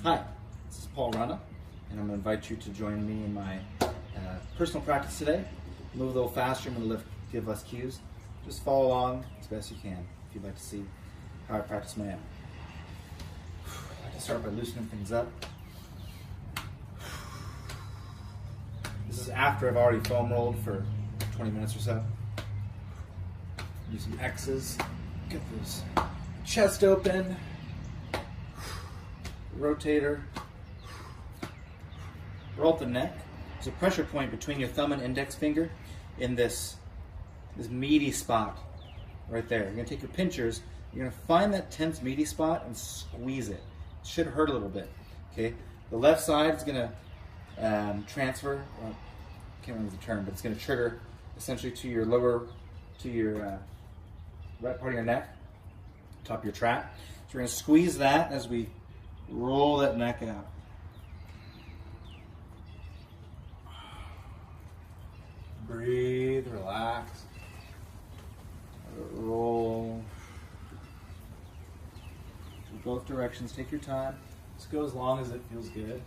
Hi, this is Prana, and I'm going to invite you to join me in my personal practice today. Move a little faster, I'm going to give less cues. Just follow along as best you can if you'd like to see how I practice my own. I like to start by loosening things up. This is after I've already foam rolled for 20 minutes or so. Use some X's, get this chest open. Rotator, roll up the neck. There's a pressure point between your thumb and index finger in this meaty spot right there. You're going to take your pinchers, you're going to find that tense meaty spot and squeeze it. It should hurt a little bit. Okay, the left side is going to transfer, well, I can't remember the term, but it's going to trigger essentially to your right part of your neck, top of your trap. So we're going to squeeze that as we roll that neck out. Breathe, relax. Roll. In both directions, take your time. Just go as long as it feels good.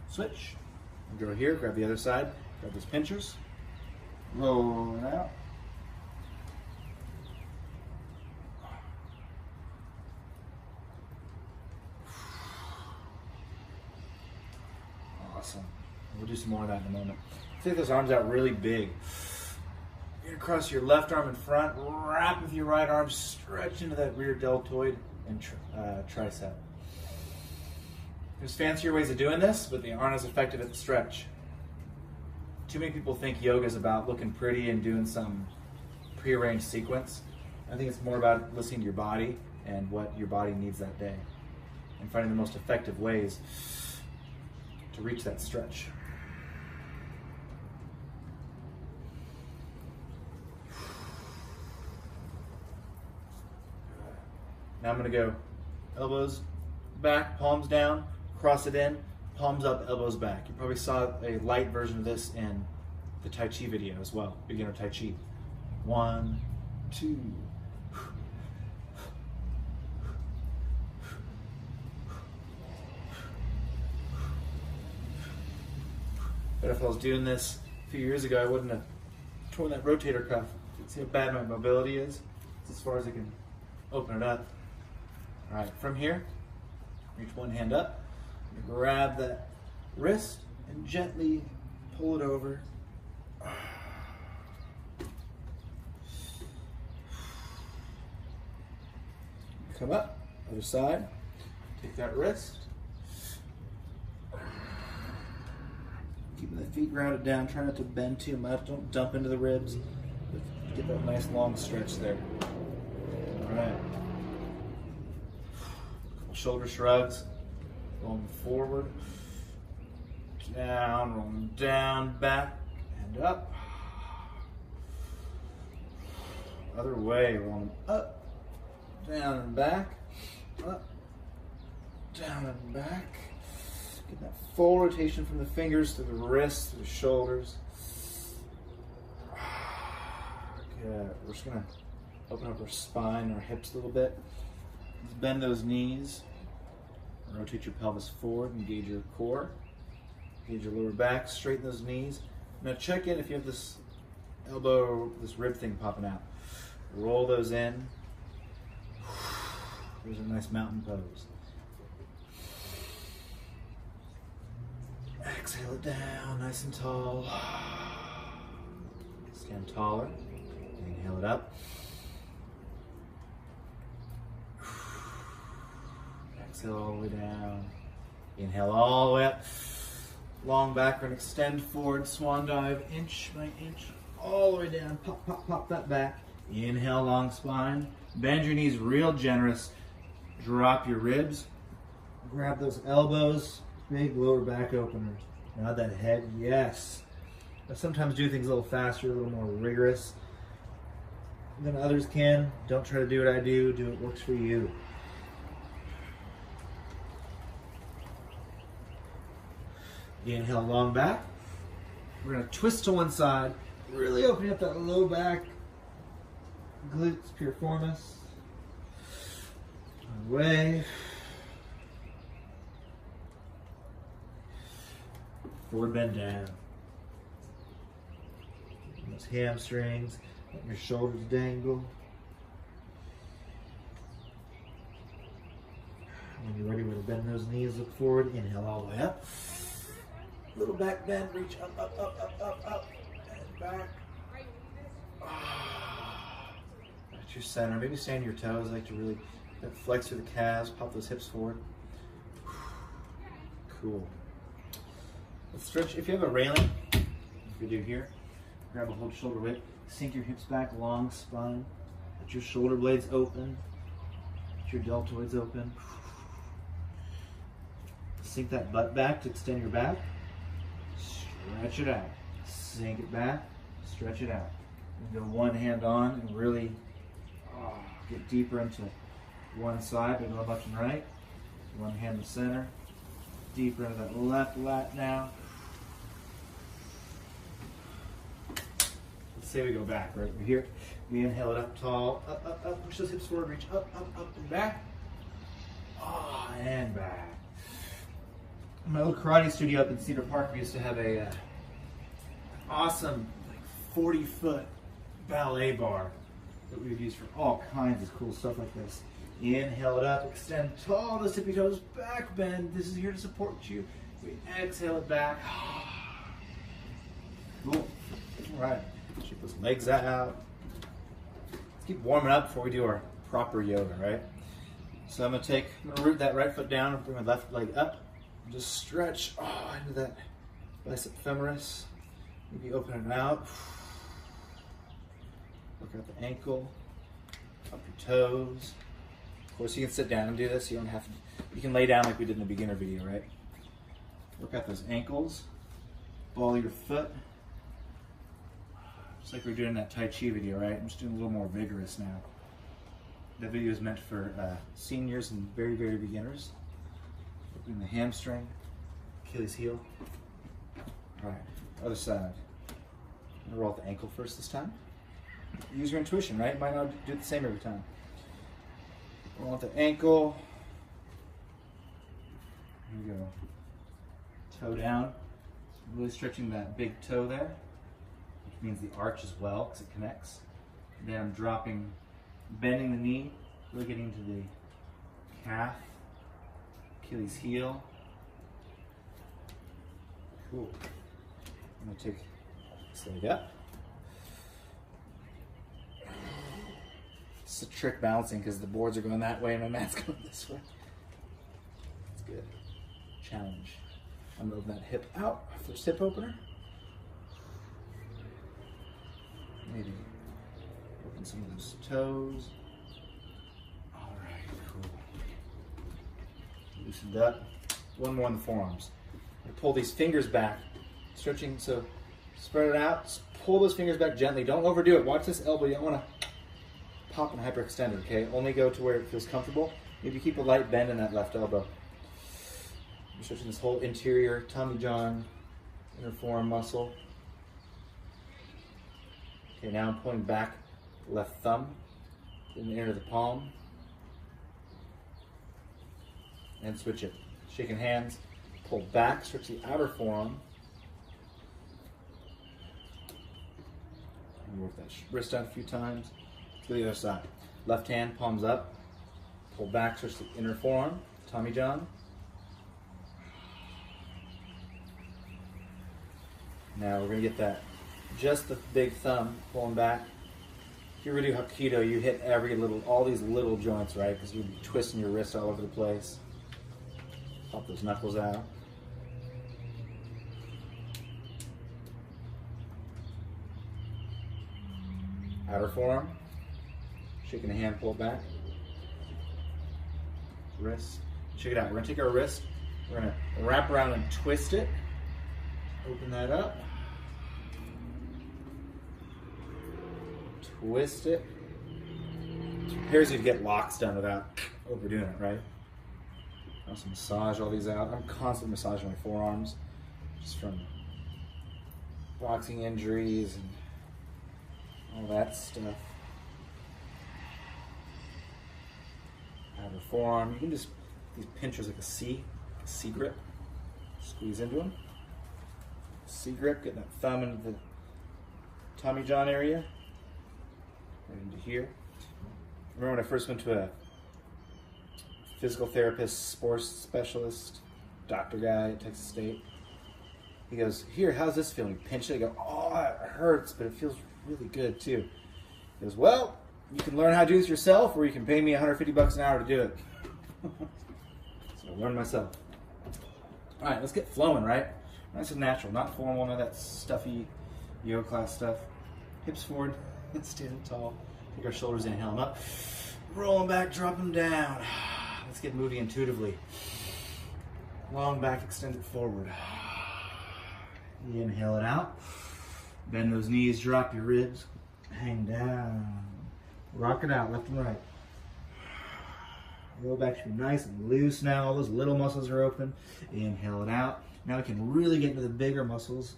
Switch. Go here, grab the other side, grab those pinchers. Roll it out. Awesome. We'll do some more of that in a moment. Take those arms out really big. You're going to cross your left arm in front, wrap with your right arm, stretch into that rear deltoid and tricep. There's fancier ways of doing this, but they aren't as effective at the stretch. Too many people think yoga is about looking pretty and doing some prearranged sequence. I think it's more about listening to your body and what your body needs that day and finding the most effective ways to reach that stretch. Now I'm going to go elbows back, palms down, cross it in, palms up, elbows back. You probably saw a light version of this in the Tai Chi video as well, beginner Tai Chi. 1, 2. But if I was doing this a few years ago, I wouldn't have torn that rotator cuff. See how bad my mobility is? It's as far as I can open it up. All right, from here, reach one hand up, grab that wrist and gently pull it over. Come up, other side, take that wrist. Keeping the feet grounded down, try not to bend too much, don't dump into the ribs. Get that nice long stretch there. All right. Shoulder shrugs, rolling forward, down, rolling down, back, and up. Other way, rolling up, down and back, up, down and back. Get that full rotation from the fingers to the wrists, to the shoulders. Good. We're just going to open up our spine, our hips a little bit. Just bend those knees. Rotate your pelvis forward, engage your core. Engage your lower back, straighten those knees. Now check in if you have this elbow, this rib thing popping out. Roll those in. There's a nice mountain pose. Exhale it down, nice and tall. Stand taller. Inhale it up. Exhale all the way down. Inhale all the way up. Long backward, extend forward, swan dive, inch by inch, all the way down. Pop, pop, pop that back. Inhale, long spine. Bend your knees real generous. Drop your ribs. Grab those elbows. Big lower back openers. Nod that head, yes. I sometimes do things a little faster, a little more rigorous than others can. Don't try to do what I do. Do what works for you. Inhale, long back. We're going to twist to one side, really opening up that low back, glutes piriformis. Away. Forward bend down. Those hamstrings, let your shoulders dangle. When you're ready, we're going to bend those knees, look forward, inhale all the way up. Little back bend, reach up, up, up, up, up, up, and back. At your center, maybe stand your toes, like to really flex through the calves, pop those hips forward. Cool. Let's stretch. If you have a railing, if you do here, grab a hold shoulder width, sink your hips back, long spine. Let your shoulder blades open. Let your deltoids open. Sink that butt back to extend your back. Stretch it out. Sink it back. Stretch it out. And go one hand on and really get deeper into one side by going left and right. One hand in the center. Deeper into that left lat now. Let's say we go back right over here. We inhale it up tall, up, up, up. Push those hips forward, reach up, up, up, and back. And back. In my little karate studio up in Cedar Park, we used to have a awesome 40-foot ballet bar that we would use for all kinds of cool stuff like this. Inhale it up, extend tall, those tippy toes, back bend. This is here to support you. We exhale it back. Cool. All right. Shake those legs out. Let's keep warming up before we do our proper yoga, right? So I'm gonna root that right foot down, bring my left leg up, and just stretch into that bicep femoris. Maybe open it out. Look at the ankle, up your toes. Of course, you can sit down and do this. You don't have to. You can lay down like we did in the beginner video, right? Work out those ankles. Ball your foot. Just like we were doing in that Tai Chi video, right? I'm just doing a little more vigorous now. That video is meant for seniors and very, very beginners. Working the hamstring, Achilles heel. All right, other side. I'm gonna roll out the ankle first this time. Use your intuition, right? Might not do it the same every time. Roll out the ankle. Here we go. Toe down. Really stretching that big toe there, which means the arch as well, because it connects. Then I'm dropping, bending the knee, really getting to the calf, Achilles heel. Cool. I'm going to take this leg up. It's a trick balancing because the boards are going that way and my mat's going this way. That's good. Challenge. I'm going to open that hip out. First hip opener. Maybe open some of those toes. All right, cool. Loosened up. One more in the forearms. I pull these fingers back, stretching, so spread it out. Pull those fingers back gently. Don't overdo it. Watch this elbow. You don't want to pop and hyperextend it, okay? Only go to where it feels comfortable. Maybe keep a light bend in that left elbow. I'm stretching this whole interior Tommy John inner forearm muscle. Okay, now I'm pulling back left thumb in the inner of the palm. And switch it. Shaking hands, pull back, stretch the outer forearm. And work that wrist out a few times. To the other side. Left hand, palms up. Pull back, stretch the inner forearm. Tommy John. Now we're going to get that, just the big thumb pulling back. If you ever do Hapkido, you hit all these little joints, right? Because you'll be twisting your wrist all over the place. Pop those knuckles out. Outer forearm. Shaking the hand, pull it back. Wrist. Check it out. We're going to take our wrist, we're going to wrap around and twist it. Open that up. Twist it. It prepares you to get locks done without overdoing it, right? Also massage all these out. I'm constantly massaging my forearms, just from boxing injuries and all that stuff. your forearm. You can just, these pinchers like a C grip. Squeeze into them. C grip, getting that thumb into the Tommy John area. Right into here. Remember when I first went to a physical therapist, sports specialist, doctor guy at Texas State? He goes, here, how's this feeling? You pinch it, I go, oh, it hurts, but it feels really good too. He goes, well, you can learn how to do this yourself, or you can pay me $150 an hour to do it. So I learned myself. All right, let's get flowing, right? Nice and natural, not formal, none of that stuffy yoga class stuff. Hips forward, stand tall. Take our shoulders, inhale them up. Roll them back, drop them down. Let's get moving intuitively. Long back, extend it forward. Inhale it out. Bend those knees, drop your ribs. Hang down. Rock it out, left and right. Roll back to be nice and loose now. All those little muscles are open. Inhale it out. Now we can really get into the bigger muscles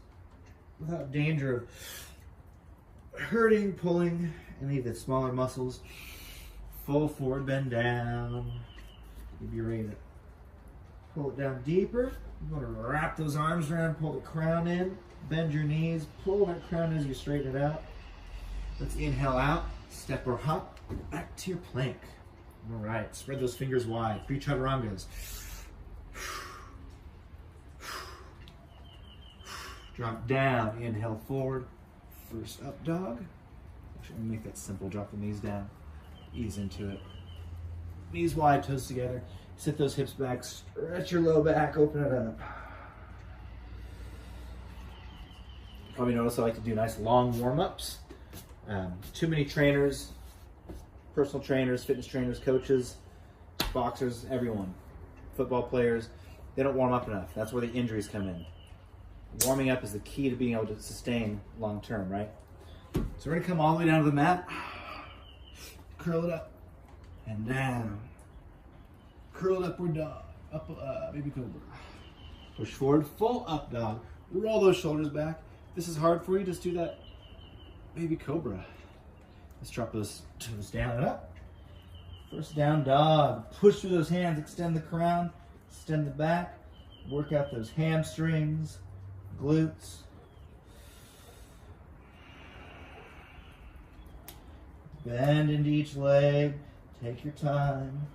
without danger of hurting, pulling any of the smaller muscles. Full forward bend down. You'll be ready to pull it down deeper. You want to wrap those arms around, pull the crown in, bend your knees, pull that crown as you straighten it out. Let's inhale out, step or hop, back to your plank. All right, spread those fingers wide, 3 chaturangas. Drop down, inhale forward, first up dog. Actually, make that simple, drop the knees down, ease into it. Knees wide, toes together. Sit those hips back, stretch your low back, open it up. Probably notice I like to do nice long warm-ups. Too many trainers, personal trainers, fitness trainers, coaches, boxers, everyone, football players, they don't warm up enough. That's where the injuries come in. Warming up is the key to being able to sustain long term, right? So we're gonna come all the way down to the mat, curl it up and down. Curled upward dog, up, baby cobra. Push forward, full up dog. Roll those shoulders back. If this is hard for you, just do that baby cobra. Let's drop those toes down and up. First down dog. Push through those hands, extend the crown, extend the back. Work out those hamstrings, glutes. Bend into each leg. Take your time.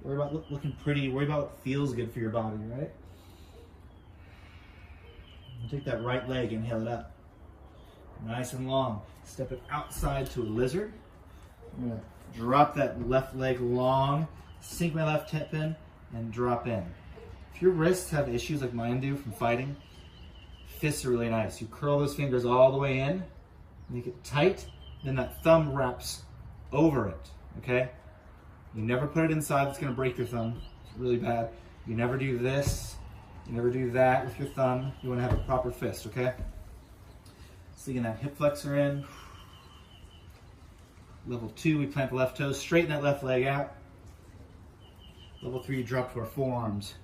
Worry about looking pretty. Worry about what feels good for your body, right? Take that right leg, inhale it up. Nice and long. Step it outside to a lizard. I'm going to drop that left leg long, sink my left hip in, and drop in. If your wrists have issues like mine do from fighting, fists are really nice. You curl those fingers all the way in, make it tight, then that thumb wraps over it, okay? You never put it inside, that's gonna break your thumb. It's really bad. You never do this, you never do that with your thumb. You wanna have a proper fist, okay? Sinking that hip flexor in. Level 2, we plant the left toes, straighten that left leg out. Level 3, drop to our forearms.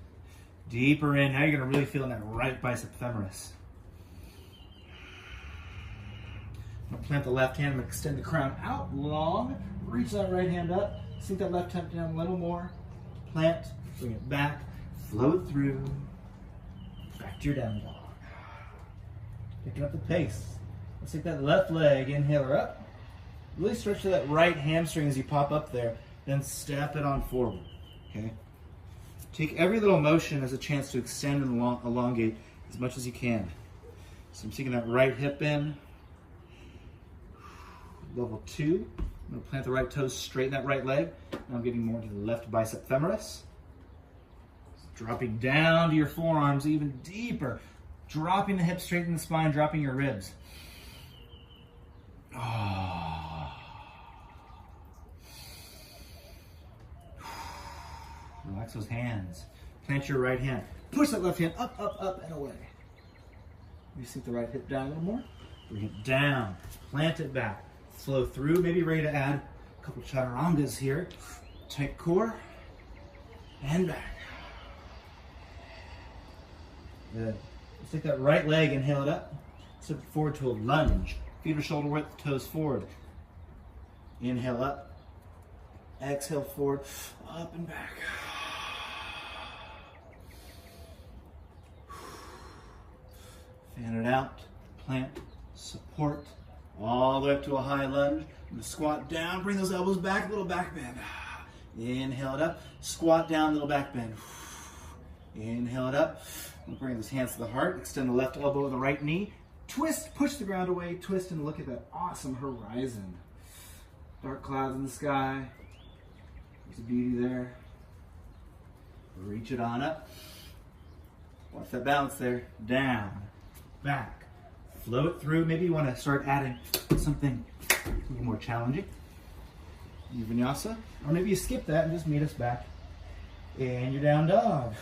Deeper in, now you're gonna really feel in that right bicep femoris. I'm gonna plant the left hand, I'm gonna extend the crown out long, reach that right hand up, sink that left hip down a little more, plant, bring it back, flow it through, back to your down dog. Picking up the pace. Let's take that left leg, inhale her up, really stretch to that right hamstring as you pop up there, then step it on forward, okay? Take every little motion as a chance to extend and elongate as much as you can. So I'm taking that right hip in. Level 2, I'm going to plant the right toes, straighten that right leg. Now I'm getting more to the left bicep femoris. Dropping down to your forearms even deeper. Dropping the hips, straightening the spine, dropping your ribs. Oh. Relax those hands. Plant your right hand. Push that left hand up, up, up, and away. You sink the right hip down a little more. Bring it down. Plant it back. Flow through. Maybe ready to add a couple chaturangas here. Tight core. And back. Good. Let's take that right leg, inhale it up. Step it forward to a lunge. Feet are shoulder width, toes forward. Inhale up. Exhale forward, up and back. Fan it out, plant, support, all the way up to a high lunge. I'm gonna squat down, bring those elbows back, little back bend. Inhale it up, squat down, little back bend. Inhale it up. We'll bring those hands to the heart, extend the left elbow to the right knee. Twist, push the ground away, twist, and look at that awesome horizon. Dark clouds in the sky. There's a beauty there. Reach it on up. Watch that balance there. Down, back. Flow it through. Maybe you want to start adding something a little more challenging. Vinyasa. Or maybe you skip that and just meet us back. And you're down dog.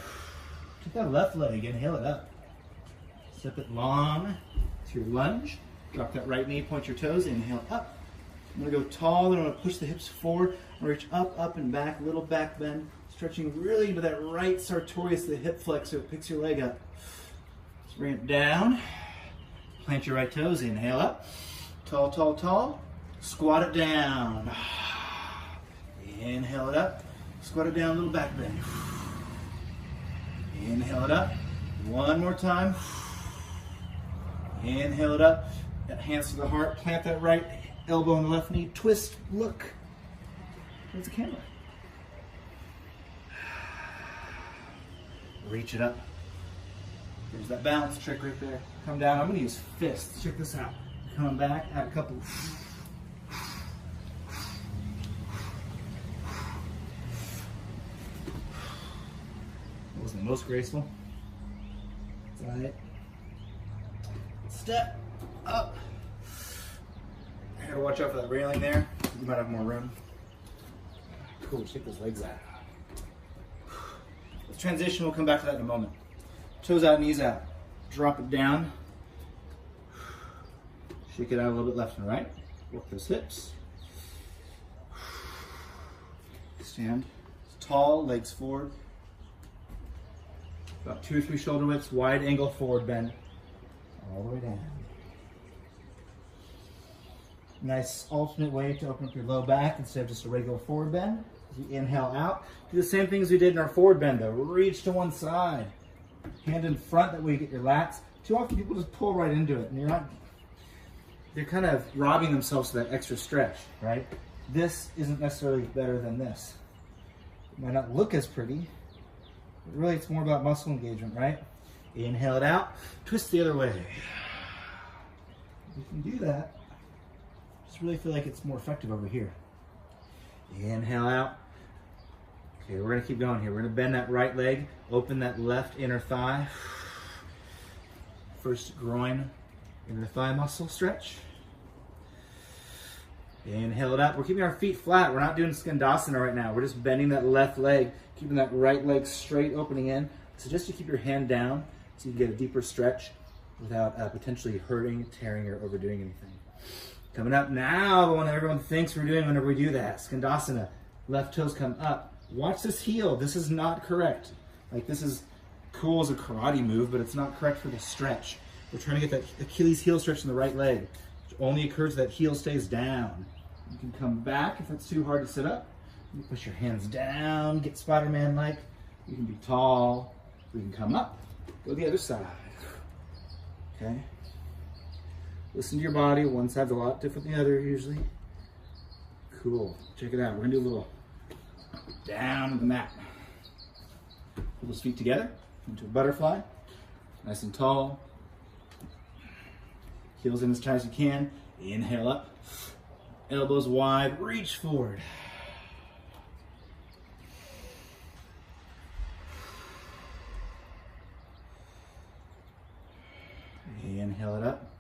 Take that left leg, inhale it up. Step it long to your lunge. Drop that right knee, point your toes, inhale up. I'm gonna go tall, then I'm gonna push the hips forward, reach up, up and back, little back bend, stretching really into that right sartorius, the hip flex, so it picks your leg up. Let's bring it down, plant your right toes, inhale up, tall, tall, tall, squat it down. Inhale it up, squat it down, little back bend. Inhale it up, one more time. Inhale it up, hands to the heart, plant that right elbow on the left knee, twist, look. There's the camera. Reach it up. There's that balance trick right there. Come down, I'm gonna use fists, check this out. Come back, add a couple. That wasn't the most graceful. That's all right. Step up. I gotta watch out for that railing there. You might have more room. Cool, shake those legs out. Let's transition, we'll come back to that in a moment. Toes out, knees out. Drop it down. Shake it out a little bit left and right. Work those hips. Stand. Tall, legs forward. About 2 or 3 shoulder widths, wide angle forward bend. All the way down. Nice alternate way to open up your low back instead of just a regular forward bend. As you inhale out, do the same things we did in our forward bend though. Reach to one side. Hand in front, that way you get your lats. Too often people just pull right into it and they're kind of robbing themselves of that extra stretch, right? This isn't necessarily better than this. It might not look as pretty, but really it's more about muscle engagement, right? Inhale it out, twist the other way. You can do that. Just really feel like it's more effective over here. Inhale out. Okay, we're gonna keep going here. We're gonna bend that right leg, open that left inner thigh. First groin, inner thigh muscle stretch. Inhale it up. We're keeping our feet flat. We're not doing skandasana right now. We're just bending that left leg, keeping that right leg straight, opening in. I suggest you keep your hand down so you can get a deeper stretch without potentially hurting, tearing, or overdoing anything. Coming up now, the one that everyone thinks we're doing whenever we do that, skandasana. Left toes come up. Watch this heel. This is not correct. Like, this is cool as a karate move, but it's not correct for the stretch. We're trying to get that Achilles heel stretch in the right leg, which only occurs if that heel stays down. You can come back if it's too hard to sit up. You push your hands down, get Spider-Man-like. You can be tall. We can come up. Go the other side. Okay? Listen to your body. One side's a lot different than the other usually. Cool. Check it out. We're gonna do a little down to the mat. Pull those feet together into a butterfly. Nice and tall. Heels in as tight as you can. Inhale up. Elbows wide. Reach forward. Inhale it up.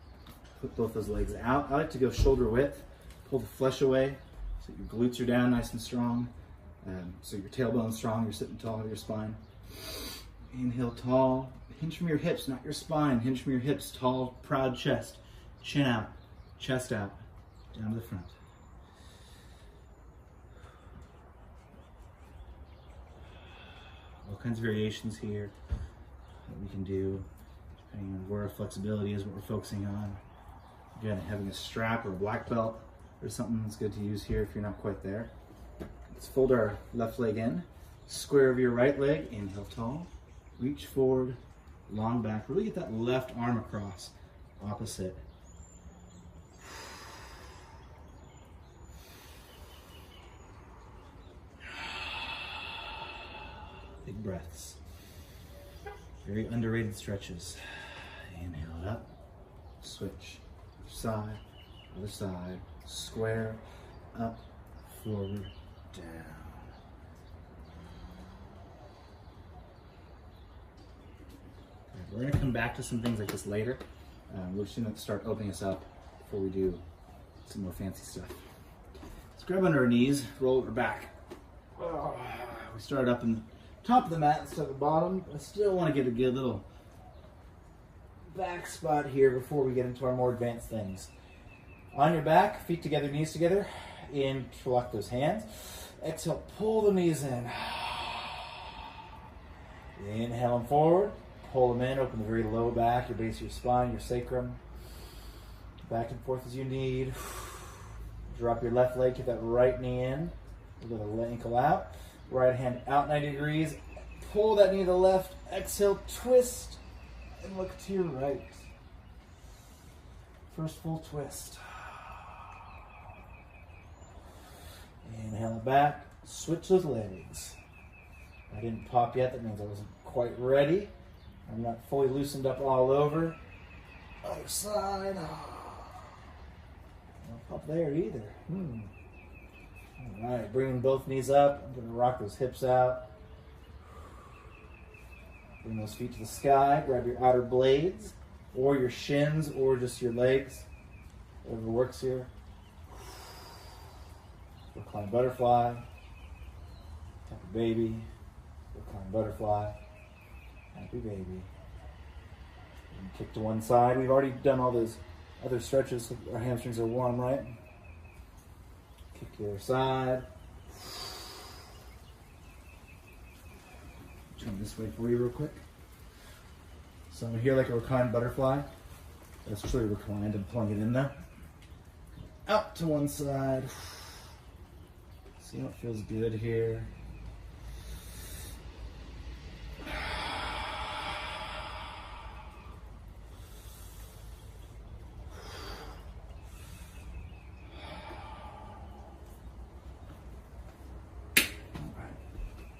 Put both those legs out. I like to go shoulder width. Pull the flesh away so your glutes are down nice and strong. So your tailbone's strong. You're sitting tall with your spine. Inhale tall. Hinge from your hips, not your spine. Hinge from your hips. Tall, proud chest. Chin out. Chest out. Down to the front. All kinds of variations here that we can do depending on where our flexibility is, what we're focusing on. Again, having a strap or a black belt or something that's good to use here if you're not quite there. Let's fold our left leg in. Square of your right leg, inhale tall. Reach forward, long back. Really get that left arm across. Opposite. Big breaths. Very underrated stretches. Inhale up, switch, other side, square, up, forward, down. We're going to come back to some things like this later. We're just going to start opening us up before we do some more fancy stuff. Let's grab under our knees, roll over back. We started up in the top of the mat instead of the bottom. I still want to get a good little back spot here before we get into our more advanced things. On your back, feet together, knees together. Interlock those hands. Exhale, pull the knees in. Inhale them forward. Pull them in, open the very low back, your base of your spine, your sacrum. Back and forth as you need. Drop your left leg, get that right knee in. We'll go the ankle out. Right hand out 90 degrees. Pull that knee to the left. Exhale, twist, and look to your right. First full twist. Inhale back. Switch those legs. I didn't pop yet. That means I wasn't quite ready. I'm not fully loosened up all over. Other side. Don't pop there either. All right, bringing both knees up. I'm going to rock those hips out. Bring those feet to the sky. Grab your outer blades or your shins or just your legs. Whatever works here. Recline butterfly. Happy baby. Recline butterfly. Happy baby. And kick to one side. We've already done all those other stretches so our hamstrings are warm, right? Kick to the other side. Turn this way for you real quick. So I'm here like a reclined butterfly. That's truly reclined. I'm pulling it in there. Out to one side. See what feels good here.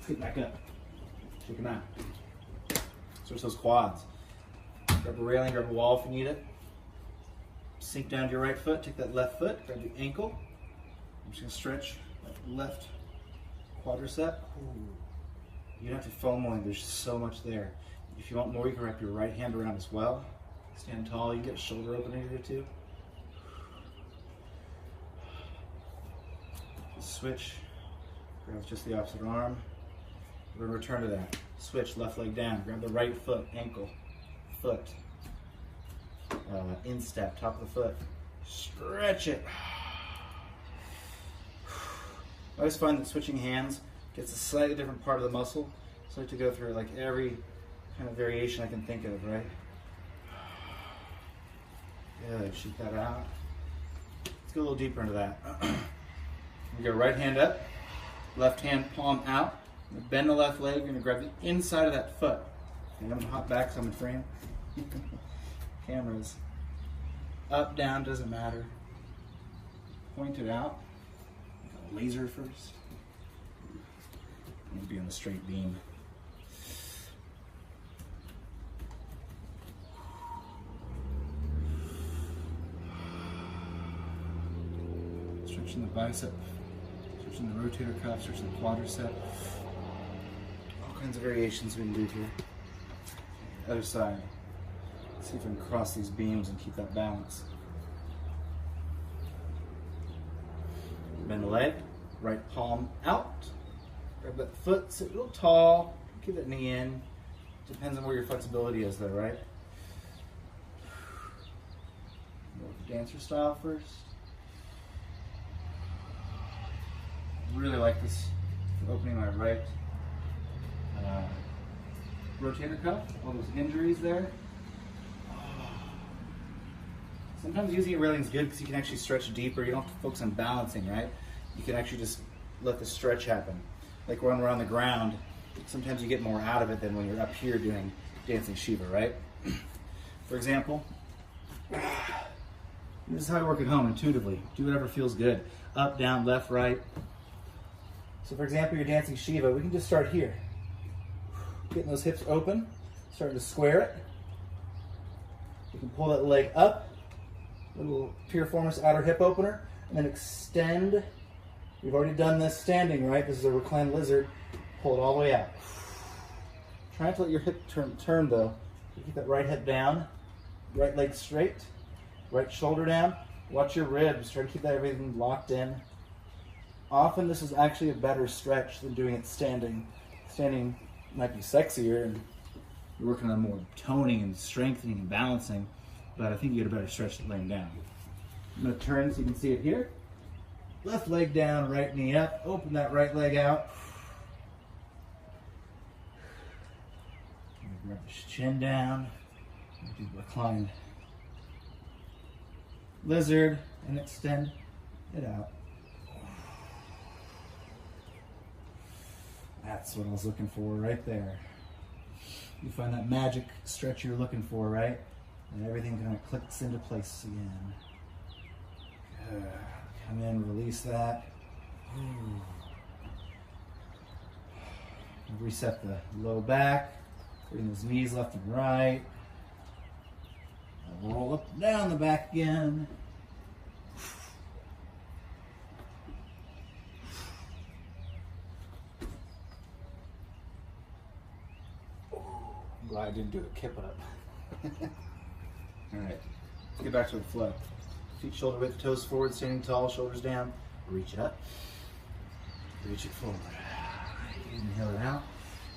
Get back up. Shake them out. Stretch those quads. Grab a railing, grab a wall if you need it. Sink down to your right foot. Take that left foot. Grab your ankle. I'm just going to stretch that left quadricep. You don't have to foam rolling. There's so much there. If you want more, you can wrap your right hand around as well. Stand tall. You can get a shoulder opening here too. Switch. Grab just the opposite arm. We're going to return to that. Switch, left leg down. Grab the right foot, ankle, foot. Instep, top of the foot. Stretch it. I always find that switching hands gets a slightly different part of the muscle. So I like to go through like every kind of variation I can think of, right? Good, shake that out. Let's go a little deeper into that. We go right hand up, left hand palm out. Bend the left leg, you're going to grab the inside of that foot. And I'm going to hop back so I'm in frame. Cameras. Up, down, doesn't matter. Point it out. Laser first. I'm going to be on the straight beam. Stretching the bicep. Stretching the rotator cuff, stretching the quadricep. All kinds of variations we can do here. Other side. Let's see if we can cross these beams and keep that balance. Bend the leg, right palm out. Grab that foot, sit a little tall, keep that knee in. Depends on where your flexibility is though, right? More dancer style first. Really like this for opening my right rotator cuff, all those injuries there. Sometimes using a railing is good because you can actually stretch deeper. You don't have to focus on balancing, right? You can actually just let the stretch happen. Like when we're on the ground, sometimes you get more out of it than when you're up here doing dancing Shiva, right? For example, this is how I work at home intuitively. Do whatever feels good. Up, down, left, right. So for example, you're dancing Shiva, we can just start here. Getting those hips open, starting to square it. You can pull that leg up, little piriformis outer hip opener, and then extend. We've already done this standing, right? This is a reclined lizard. Pull it all the way out. Try not to let your hip turn though. You keep that right hip down, right leg straight, right shoulder down. Watch your ribs. Try to keep that everything locked in. Often this is actually a better stretch than doing it standing. Standing might be sexier and you're working on more toning and strengthening and balancing, but I think you get a better stretch than laying down. I'm going to turn so you can see it here. Left leg down, right knee up. Open that right leg out. Bring the chin down. Do reclined lizard and extend it out. That's what I was looking for right there. You find that magic stretch you're looking for, right? And everything kind of clicks into place again. Good. Come in, release that. Reset the low back. Bring those knees left and right. Roll up and down the back again. I'm glad I didn't do a kip up. All right, let's get back to the flow. Feet shoulder width, toes forward, standing tall, shoulders down. Reach it up, reach it forward. Inhale it out.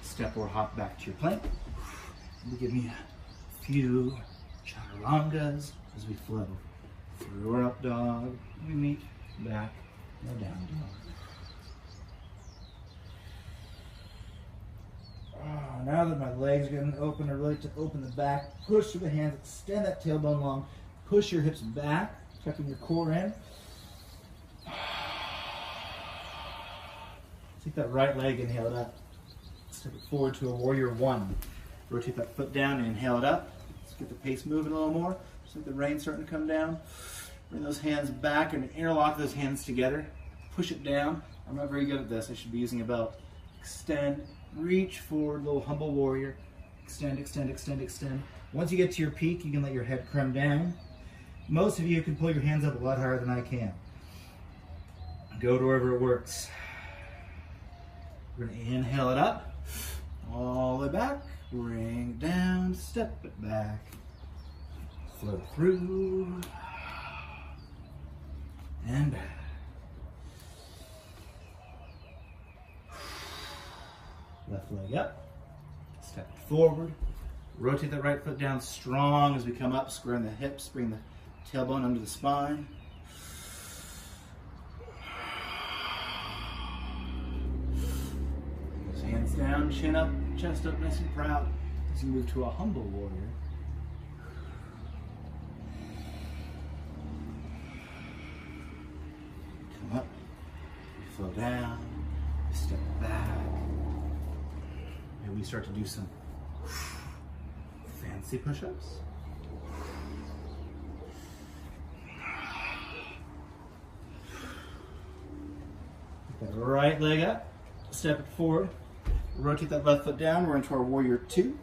Step or hop back to your plank. Give me a few chaturangas as we flow. Through or up dog, we meet back or down dog. Oh, now that my legs are getting open, I really like to open the back, push through the hands, extend that tailbone long, push your hips back, tucking your core in. Take that right leg, inhale it up. Step it forward to a warrior one. Rotate that foot down, inhale it up. Let's get the pace moving a little more. Just like the rain starting to come down. Bring those hands back and interlock those hands together. Push it down. I'm not very good at this. I should be using a belt. Extend, reach forward, little humble warrior. Extend, extend, extend, extend. Once you get to your peak, you can let your head come down. Most of you can pull your hands up a lot higher than I can. Go to wherever it works. We're going to inhale it up, all the way back, bring it down, step it back, flow through, and back. Left leg up, step it forward, rotate that right foot down strong as we come up, squaring the hips, bring the tailbone under the spine. Hands down, chin up, chest up, nice and proud as you move to a humble warrior. Come up, flow down, step back. And we start to do some fancy push-ups. Pick that right leg up, step it forward. Rotate that left foot down. We're into our warrior two.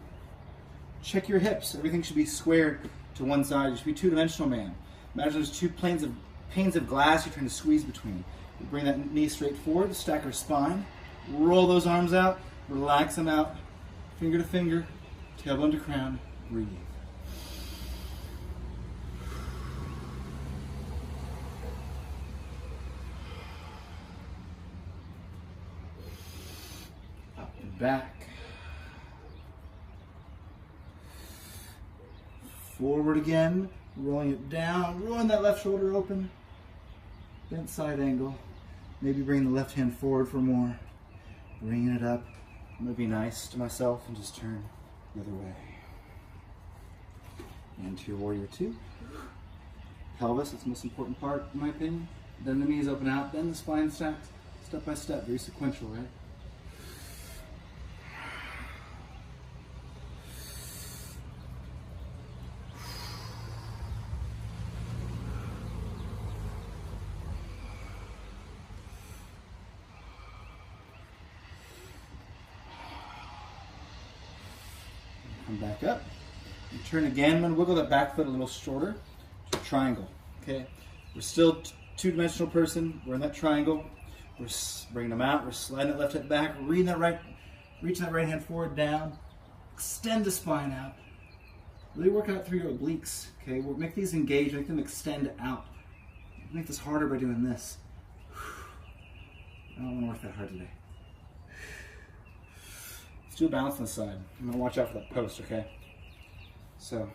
Check your hips. Everything should be squared to one side. You should be two-dimensional, man. Imagine there's two panes of glass you're trying to squeeze between. We bring that knee straight forward, stack our spine, roll those arms out, relax them out, finger to finger, tailbone to crown, breathe. Back, forward again, rolling it down, rolling that left shoulder open, bent side angle, maybe bring the left hand forward for more, bringing it up. I'm going to be nice to myself and just turn the other way. Into your warrior two. Pelvis, that's the most important part in my opinion. Then the knees open out, then the spine stacks. Step by step, very sequential, right? Come back up. And turn again. I'm going to wiggle that back foot a little shorter to a triangle. Okay? We're still two-dimensional person. We're in that triangle. We're bringing them out. We're sliding that left hip back. Reaching that right hand forward, down. Extend the spine out. Really work out through your obliques. Okay? We'll make these engage. Make them extend out. Make this harder by doing this. I don't want to work that hard today. Let's do a balance on the side. I'm going to watch out for that post, okay? So,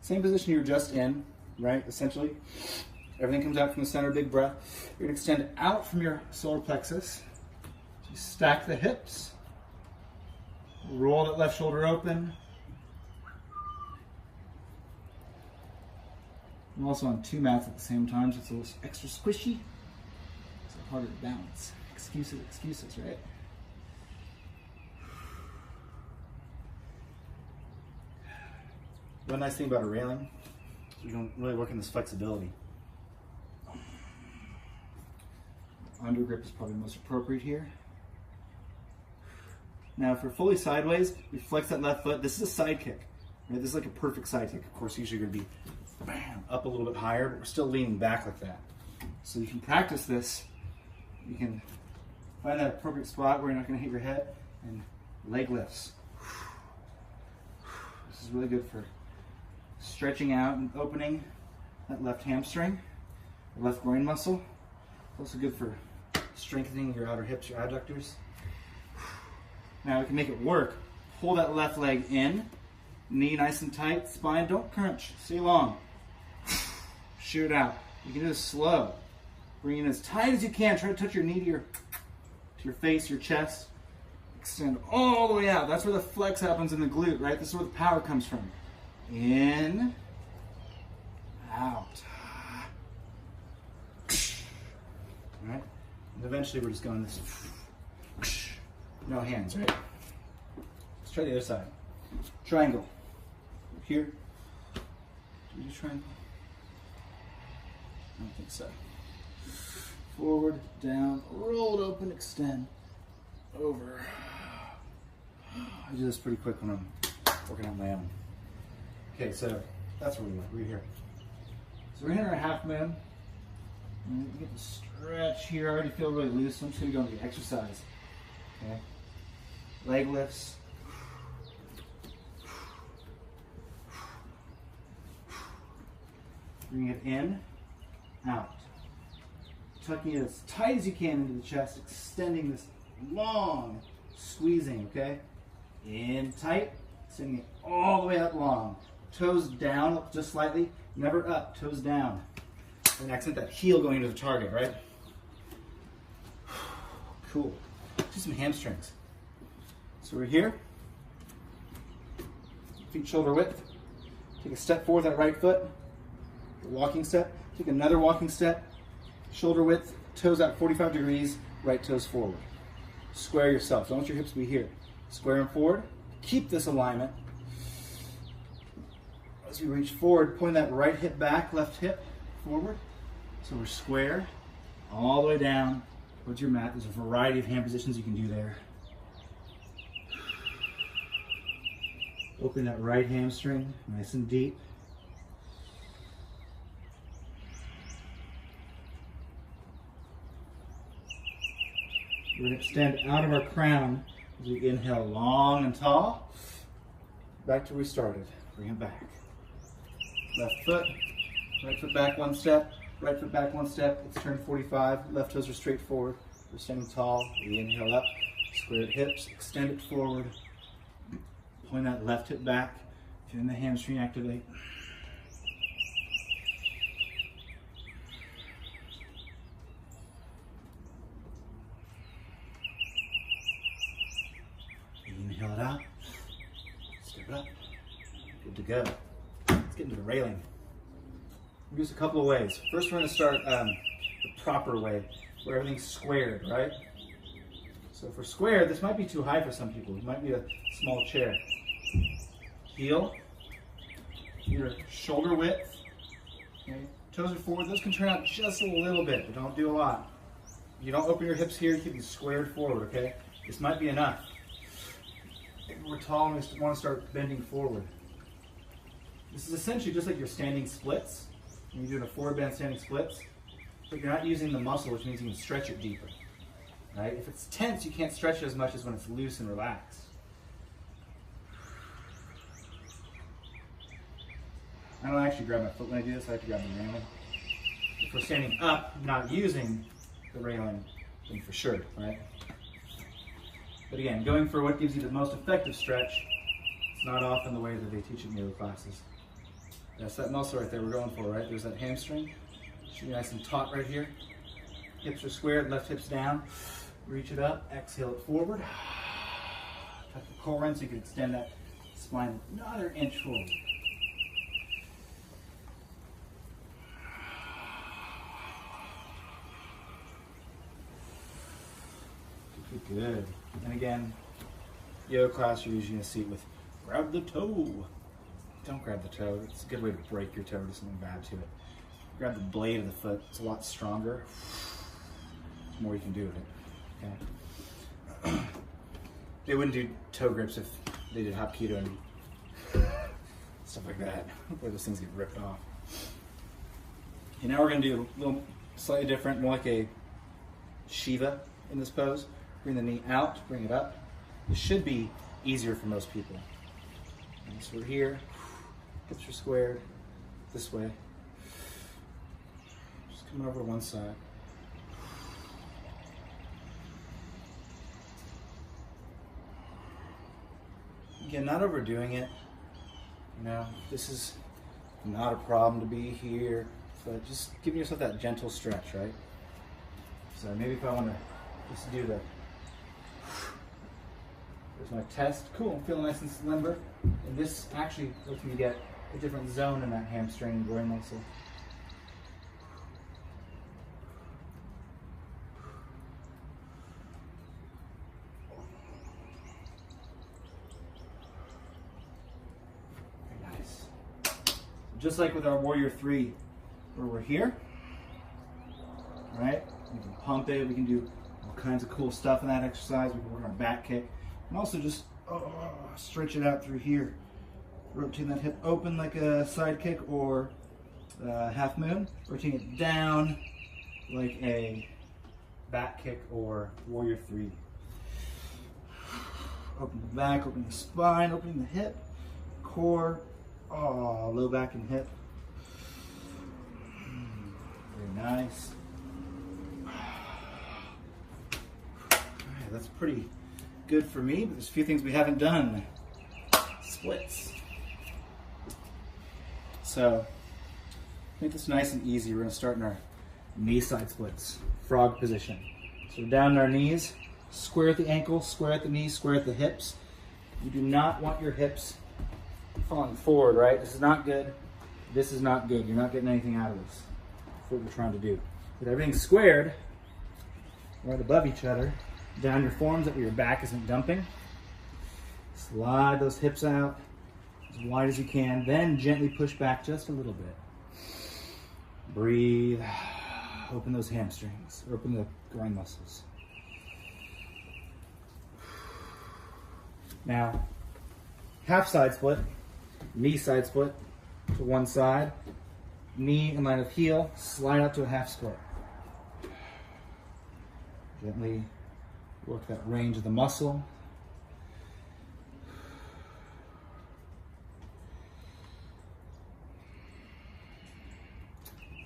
same position you were just in, right? Essentially, everything comes out from the center, big breath. You're going to extend out from your solar plexus. You stack the hips. Roll that left shoulder open. I'm also on 2 mats at the same time, so it's a little extra squishy. It's harder to balance. Excuses, right? One nice thing about a railing, you don't really work in this flexibility. Under grip is probably most appropriate here. Now, if we're fully sideways, we flex that left foot. This is a side kick. Right? This is like a perfect side kick. Of course, usually you're going to be bam, up a little bit higher, but we're still leaning back like that. So you can practice this. You can find that appropriate spot where you're not going to hit your head, and leg lifts. This is really good for stretching out and opening that left hamstring, the left groin muscle. It's also good for strengthening your outer hips, your adductors. Now we can make it work. Pull that left leg in, knee nice and tight, spine, don't crunch, stay long. Shoot it out. You can do this slow. Bring it in as tight as you can. Try to touch your knee to your face, your chest. Extend all the way out. That's where the flex happens in the glute, right? This is where the power comes from. In, out. All right? And eventually we're just going this. No hands, right? Let's try the other side. Triangle. Here. Do you do triangle? I don't think so. Forward, down, roll it open, extend, over. I do this pretty quick when I'm working on my own. Okay, so that's where we went. We're here. So we're in our half moon. And you get the stretch here. I already feel really loose, so I'm just going to go into the exercise. Okay. Leg lifts. Bring it in, out. Tucking it as tight as you can into the chest, extending this long, squeezing, okay? In tight, extending it all the way up long. Toes down just slightly, never up, toes down. And accent that heel going into the target, right? Cool. Do some hamstrings. So we're here. Feet shoulder width. Take a step forward with that right foot. Walking step. Take another walking step. Shoulder width, toes out 45 degrees, right toes forward. Square yourself. Don't let your hips be here. Square them forward. Keep this alignment. As we reach forward, point that right hip back, left hip forward. So we're square, all the way down towards your mat. There's a variety of hand positions you can do there. Open that right hamstring, nice and deep. We're going to extend out of our crown as we inhale long and tall. Back to where we started. Bring it back. Left foot, right foot back one step, right foot back one step. Let's turn 45. Left toes are straight forward. We're standing tall. We inhale up, square the hips, extend it forward. Point that left hip back. Feeling the hamstring activate. Inhale it out. Step it up. Good to go. Let's get into the railing. We'll do this a couple of ways. First, we're going to start the proper way. where everything's squared, right? So for squared, this might be too high for some people. It might be a small chair. Heel, your shoulder width, okay? Toes are forward. Those can turn out just a little bit, but don't do a lot. You don't open your hips here, you keep them squared forward, okay? This might be enough. If we're tall and we want to start bending forward. This is essentially just like your standing splits. When you're doing a forward bend standing splits, but you're not using the muscle, which means you can stretch it deeper. Right? If it's tense, you can't stretch it as much as when it's loose and relaxed. I don't actually grab my foot when I do this, I have to grab the railing. If we're standing up, not using the railing, then for sure, right? But again, going for what gives you the most effective stretch, it's not often the way that they teach it in yoga classes. That's that muscle right there we're going for, right? There's that hamstring. Should be nice and taut right here. Hips are squared, left hip's down. Reach it up, exhale it forward. Tuck the core in so you can extend that spine another inch forward. Good. And again, yoga class, you're usually in a seat with grab the toe. Don't grab the toe. It's a good way to break your toe or something bad to it. Grab the blade of the foot. It's a lot stronger. The more you can do with it. Okay. They wouldn't do toe grips if they did hot keto and stuff like that, where those things get ripped off. Okay, now we're going to do a little slightly different, more like a Shiva in this pose. Bring the knee out, bring it up. This should be easier for most people. And so we're here, hips are squared, this way. Just coming over to one side. Again, not overdoing it. You know, this is not a problem to be here, but just giving yourself that gentle stretch, right? So maybe if I want to just do the, there's my test. Cool, I'm feeling nice and limber. And this actually lets me get a different zone in that hamstring and groin muscle. Just like with our Warrior 3, where we're here, right? We can pump it, we can do all kinds of cool stuff in that exercise. We can work on our back kick, and also just stretch it out through here. Rotating that hip open like a side kick or half moon. Rotating it down like a back kick or Warrior 3. Open the back, opening the spine, opening the hip, core. Oh, low back and hip. Very nice. Alright, that's pretty good for me, but there's a few things we haven't done. Splits. So, make this nice and easy. We're going to start in our knee side splits. Frog position. So we're down on our knees, square at the ankle, square at the knees, square at the hips. You do not want your hips falling forward, right? This is not good. This is not good. You're not getting anything out of this. That's what we're trying to do. With everything squared, right above each other, down your forearms that your back isn't dumping. Slide those hips out as wide as you can. Then gently push back just a little bit. Breathe. Open those hamstrings. Open the groin muscles. Now, half side split. Knee side split to one side, knee in line of heel, slide out to a half square. Gently work that range of the muscle.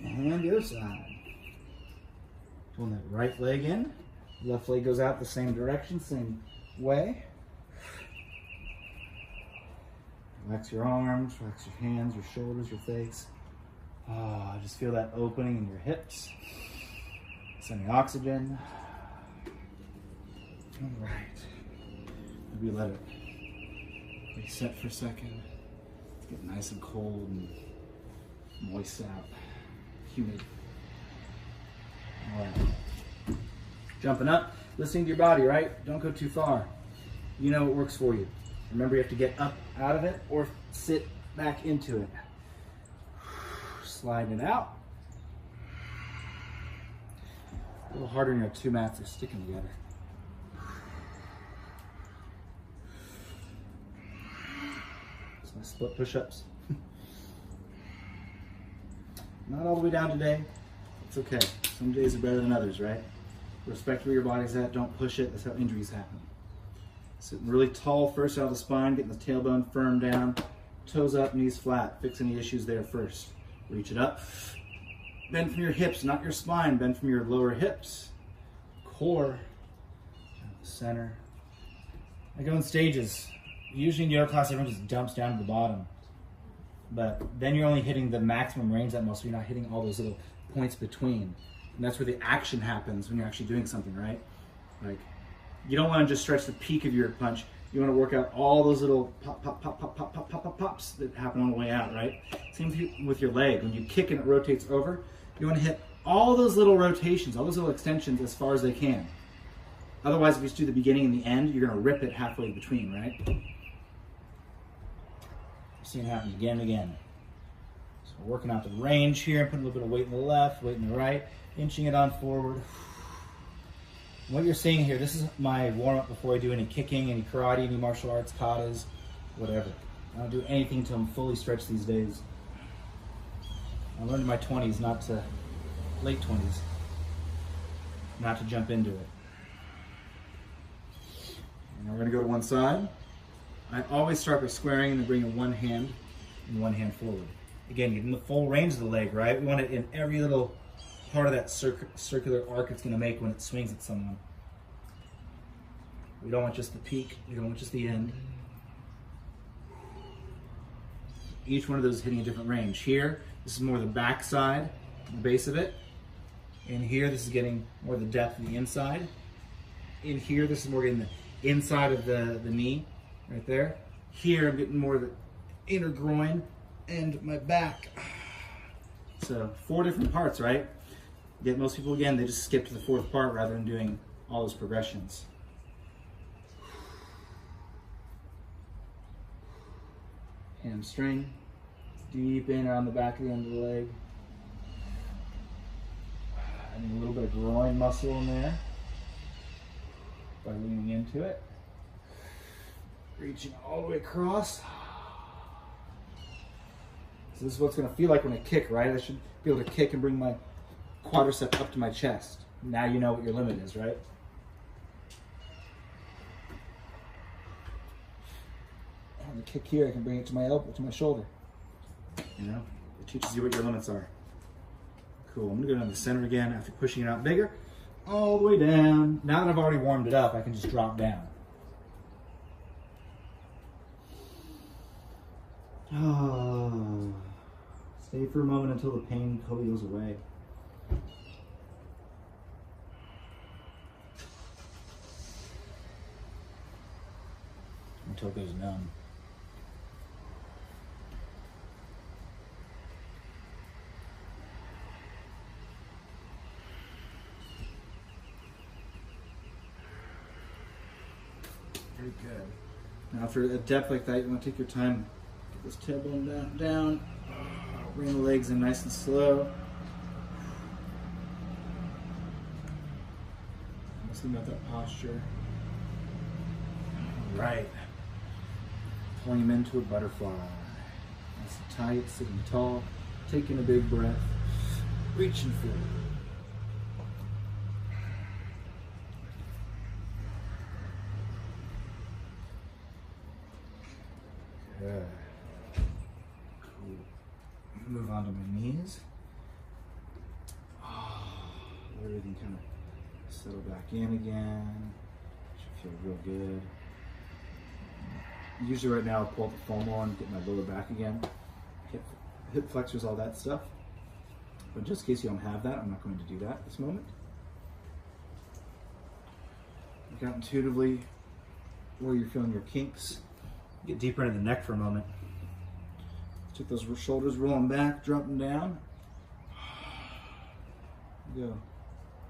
And the other side. Pulling that right leg in, left leg goes out the same direction, same way. Relax your arms, relax your hands, your shoulders, your face. Just feel that opening in your hips. Sending oxygen. All right. Maybe let it reset for a second. It's getting nice and cold and moist out. Humid. All right. Jumping up, listening to your body, right? Don't go too far. You know what works for you. Remember, you have to get up out of it or sit back into it. Sliding it out. A little harder when your two mats are sticking together. That's my split push-ups. Not all the way down today. It's okay. Some days are better than others, right? Respect where your body's at. Don't push it. That's how injuries happen. Sitting really tall first out of the spine, getting the tailbone firm down. Toes up, knees flat. Fix any issues there first. Reach it up. Bend from your hips, not your spine. Bend from your lower hips. Core. Center. I go in stages. Usually in yoga class, everyone just dumps down to the bottom. But then you're only hitting the maximum range that muscle. You're not hitting all those little points between. And that's where the action happens when you're actually doing something, right? Like, you don't want to just stretch the peak of your punch. You want to work out all those little pop, pop, pop, pop, pop, pop, pop, pop, pops that happen on the way out, right? Same with your leg. When you kick and it rotates over, you want to hit all those little rotations, all those little extensions as far as they can. Otherwise, if you just do the beginning and the end, you're going to rip it halfway between, right? You're seeing it happen again and again. So we're working out the range here, putting a little bit of weight in the left, weight in the right, inching it on forward. What you're seeing here, this is my warm-up before I do any kicking, any karate, any martial arts, katas, whatever. I don't do anything until I'm fully stretched these days. I learned in my 20s, late 20s, not to jump into it. Now we're going to go to one side. I always start by squaring and then bringing one hand and one hand forward. Again, getting the full range of the leg, right? We want it in every little part of that circular arc it's going to make when it swings at someone. We don't want just the peak. We don't want just the end. Each one of those is hitting a different range. Here, this is more the back side, the base of it. In here, this is getting more the depth of the inside. In here, this is more getting the inside of the knee, right there. Here, I'm getting more of the inner groin and my back. So 4 different parts, right? Yet most people, again, they just skip to the 4th part rather than doing all those progressions. Hamstring, deep in around the back of the end of the leg. And a little bit of groin muscle in there by leaning into it. Reaching all the way across. So this is what it's going to feel like when I kick, right? I should be able to kick and bring my quadricep up to my chest. Now you know what your limit is, right? On the kick here, I can bring it to my elbow, to my shoulder. You know, it teaches you what your limits are. Cool. I'm gonna go down to the center again after pushing it out bigger, all the way down. Now that I've already warmed it up, I can just drop down. Oh. Stay for a moment until the pain totally goes away. Until it goes numb. Very good. Now for a depth like that, you want to take your time. Get this tailbone down. Bring the legs in nice and slow. Mostly about that posture. All right. Pulling him into a butterfly. Nice and tight, sitting tall, taking a big breath, reaching forward. Good. Cool. Move on to my knees. Let everything kind of settle back in again. Should feel real good. Usually right now I'll pull up the foam on, get my lower back again. Hip flexors, all that stuff. But just in case you don't have that, I'm not going to do that at this moment. Look out intuitively where you're feeling your kinks. Get deeper into the neck for a moment. Take those shoulders rolling back, drop them down. Go.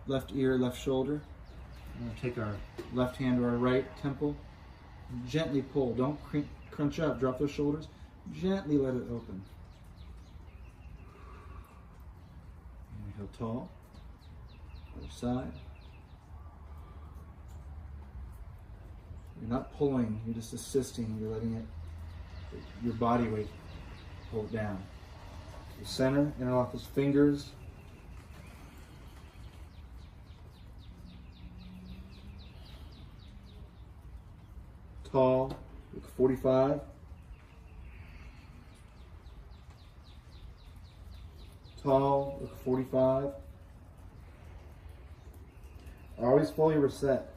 Left ear, left shoulder. I'm going to take our left hand to our right temple. Gently pull. Don't crunch up. Drop those shoulders. Gently let it open. Inhale tall. Other side. You're not pulling. You're just assisting. You're letting it, your body weight, hold it down. The center, interlock those fingers. Tall, look 45. Tall, look 45. Always fully reset.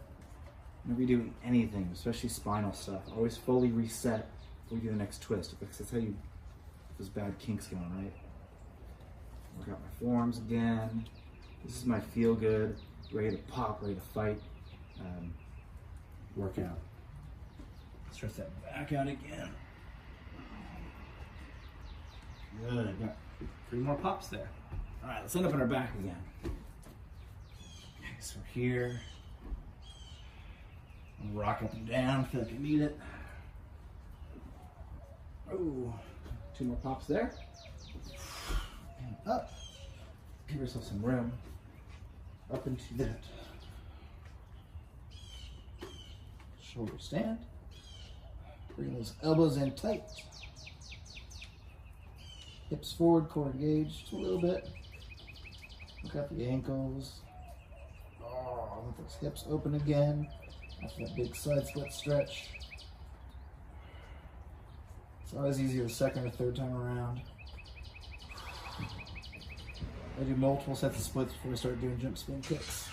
Whenever you do anything, especially spinal stuff, always fully reset before you do the next twist. Because that's how you get those bad kinks going, right? Work out my forearms again. This is my feel good, ready to pop, ready to fight workout. Stretch that back out again. Good. Got 3 more pops there. All right, let's end up on our back again. Okay, so we're here. Rock up and down. Feel like I need it. Oh, 2 more pops there. And up. Give yourself some room. Up into that. Shoulder stand. Bring those elbows in tight. Hips forward, core engaged just a little bit. Look at the ankles. Oh, let those hips open again. After that big side split stretch. It's always easier the second or third time around. I do multiple sets of splits before I start doing jump spin kicks.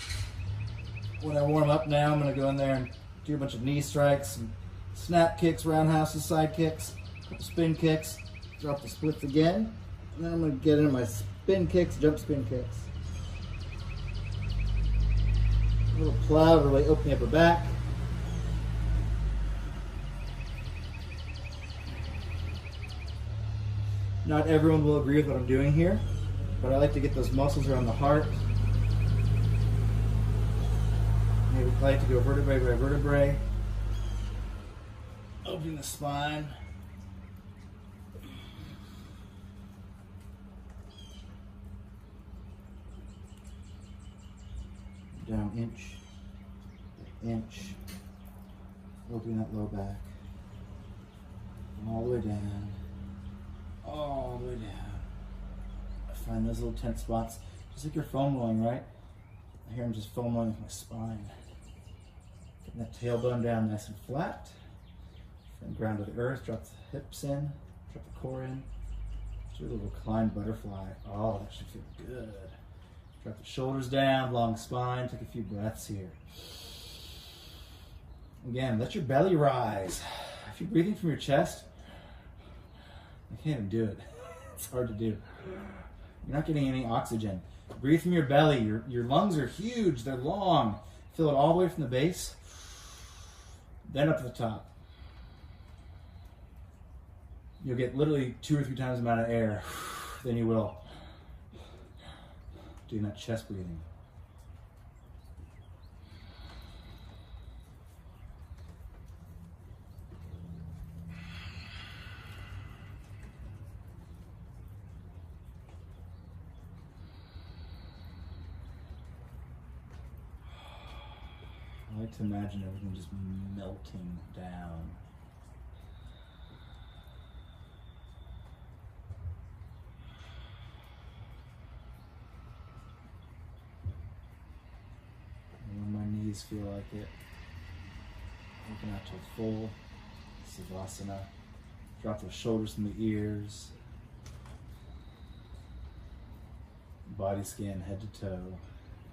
When I warm up now, I'm going to go in there and do a bunch of knee strikes, and snap kicks, roundhouses, side kicks, couple spin kicks, drop the splits again, and then I'm going to get into my spin kicks, jump spin kicks. A little plow to really open the upper back. Not everyone will agree with what I'm doing here, but I like to get those muscles around the heart. Maybe I like to go vertebrae by vertebrae. Opening the spine. Down inch, inch. Opening that low back. All the way down. All the way down. Find those little tense spots. Just like you're foam rolling, right? Here I'm just foam rolling with my spine. Getting that tailbone down nice and flat. From ground to the earth, drop the hips in, drop the core in. Do a little reclined butterfly. Oh, that should feel good. Drop the shoulders down, long spine. Take a few breaths here. Again, let your belly rise. If you're breathing from your chest, I can't even do it. It's hard to do. You're not getting any oxygen. Breathe from your belly. Your lungs are huge. They're long. Fill it all the way from the base, then up to the top. You'll get literally 2 or 3 times the amount of air than you will doing that chest breathing. I like to imagine everything just melting down. And when my knees feel like it, open out to a full Savasana. Drop those shoulders from the ears. Body scan head to toe.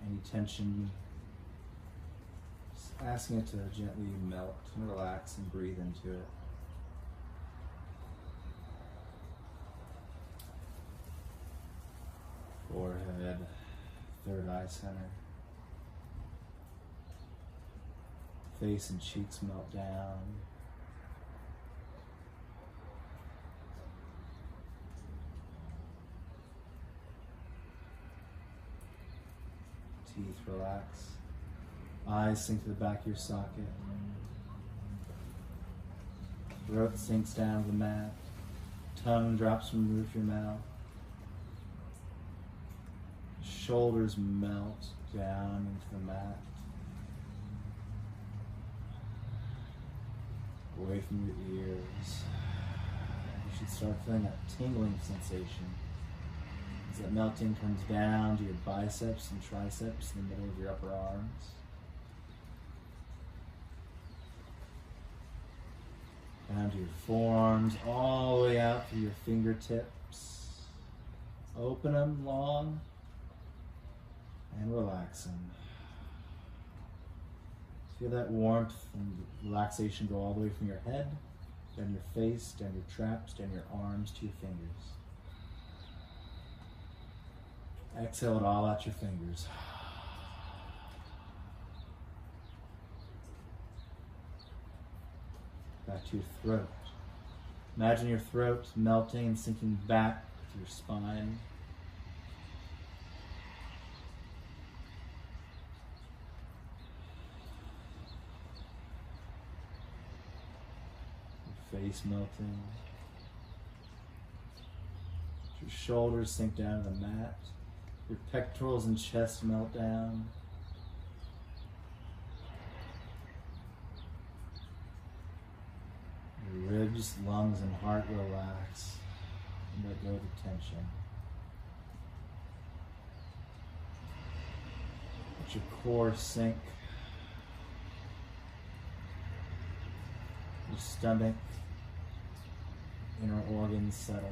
Any tension, asking it to gently melt and relax and breathe into it. Forehead, third eye center. Face and cheeks melt down. Teeth relax. Eyes sink to the back of your socket. Throat sinks down to the mat. Tongue drops from the roof of your mouth. Shoulders melt down into the mat. Away from your ears. You should start feeling that tingling sensation as that melting comes down to your biceps and triceps in the middle of your upper arms. Down to your forearms, all the way out to your fingertips. Open them long and relax them. Feel that warmth and relaxation go all the way from your head, down your face, down your traps, down your arms to your fingers. Exhale it all out your fingers. Back to your throat. Imagine your throat melting and sinking back to your spine. Your face melting. Your shoulders sink down to the mat. Your pectorals and chest melt down. Your ribs, lungs, and heart relax and let go of the tension. Let your core sink. Your stomach, inner organs settle.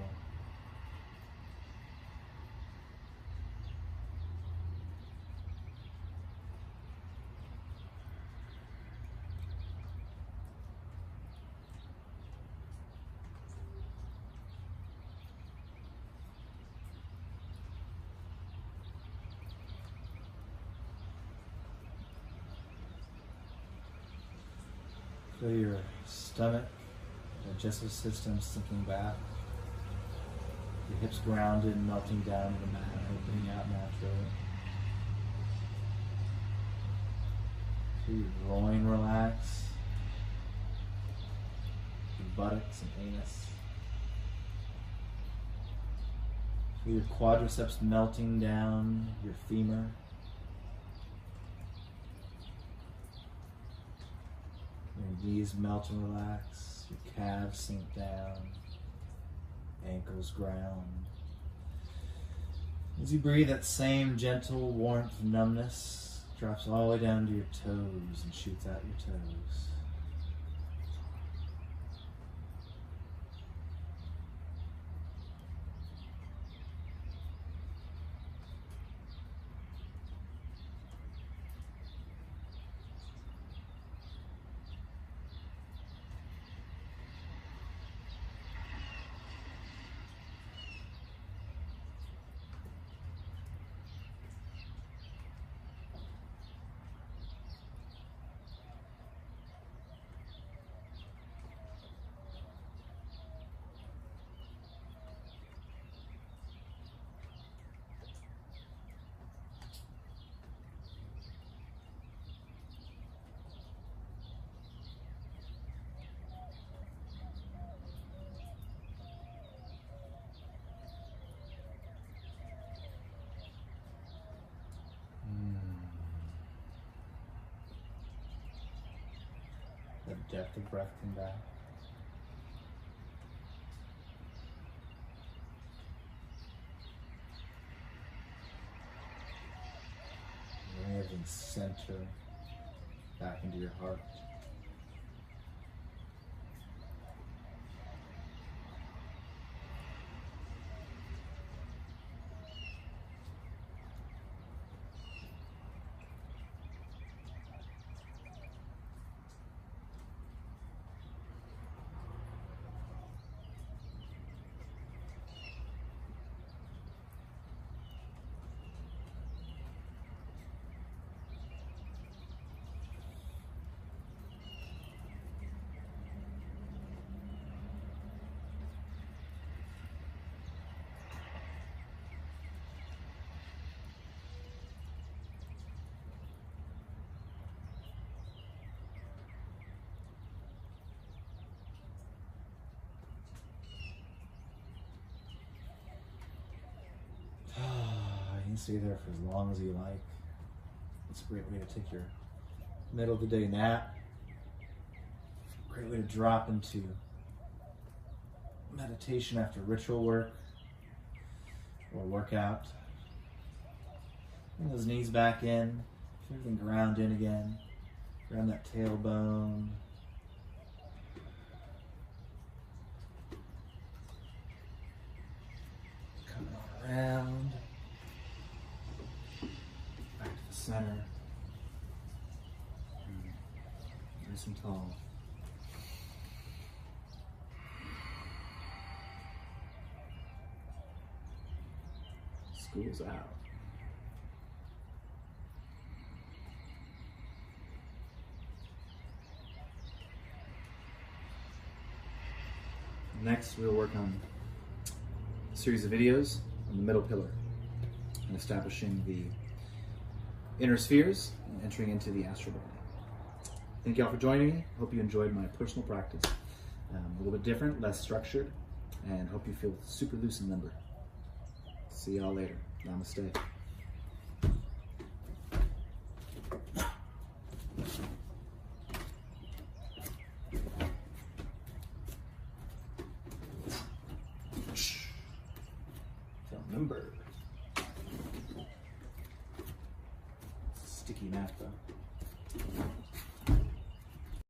Feel your stomach, digestive system sinking back. Your hips grounded and melting down to the mat, opening out naturally. Feel your groin relax. Your buttocks and anus. Feel your quadriceps melting down your femur. Your knees melt and relax, your calves sink down, ankles ground. As you breathe, that same gentle warmth and numbness drops all the way down to your toes and shoots out your toes. The depth of breath come back. Bring everything center back into your heart. stay there for as long as you like. It's a great way to take your middle of the day nap. Great way to drop into meditation after ritual work or workout. Bring those knees back in, feel everything ground in again. Ground that tailbone. Coming on around. Back to the center. Nice and tall. School's out. Next, we'll work on a series of videos on the middle pillar and establishing the inner spheres and entering into the astral body. Thank you all for joining me. Hope you enjoyed my personal practice. A little bit different, less structured, and hope you feel super loose and limber. See y'all later. Namaste. Remember. Sticky mat though.